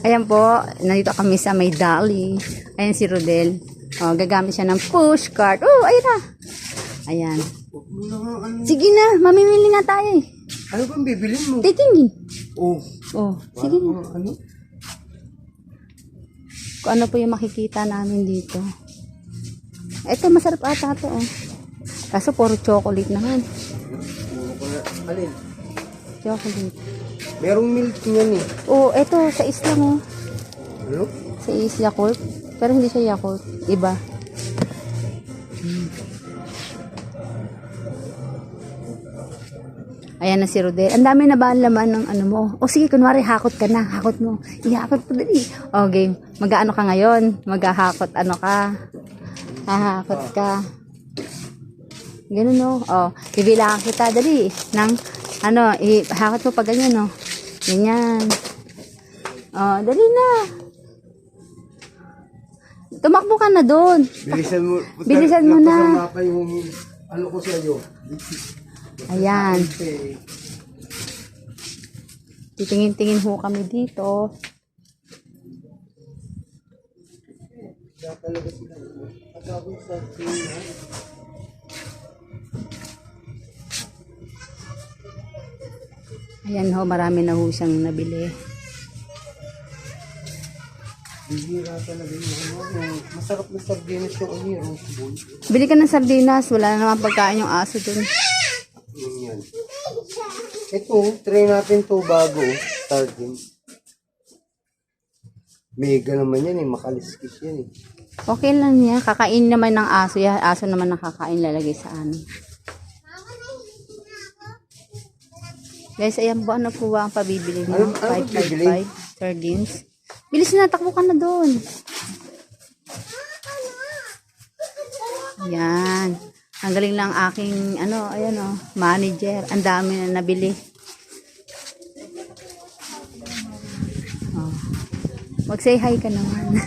Ayan po, nandito kami sa may Dali. Ayan si Rodel. Oh, gagamit siya ng push cart. Oh, ayun na. Ayan. Sige na, mamimili nga tayo eh. Ano bang bibilin mo? Titingin. Oh. Oh, sige na. Ano? Kung ano po yung makikita namin dito. Ito, masarap ata ito oh. Kaso puro chocolate naman. Alin? Chocolate. Merong milk niyan eh. Oh, ito, sa isla mo. Ano? Sa is Yakult. Pero hindi siya Yakult. Iba. Ayan na si Rodel. Ang dami na ba ang laman ng ano mo? O sige, kunwari hakot ka na. Hakot mo. Ihakot mo dali. O game. Mag-ano ka ngayon? Mag-hakot ano ka? Hahakot ka. Ganun no. O, bibilangan kita dali. Nang ano, ihakot mo pa ganyan no. Ganyan. O, dali na. Tumakbo ka na doon. Bilisan mo na. Pa yung ano ko sa iyo. Ayan. Titingin-tingin ho kami dito. Ayan ho, marami na ho siyang nabili. Bihira talaga yung masarap na sardinas yung ano yung Bili ka ng sardinas, wala na naman pagkain yung aso dun. yan. Ito, try natin to bago, sardines. Mega naman yan eh, makaliskis yan eh. Okay lang niya, kakain naman ng aso. Aso naman nakakain, lalagay sa ano. Guys, ayan po, ano po ba ang pabibili mo? Ano pabibili? 555 sardines. Bilis na, takbo ka na doon. Yan. Ang galing lang aking, ano, ayan o, manager. Ang dami na nabili. Oh. Mag-say hi ka naman.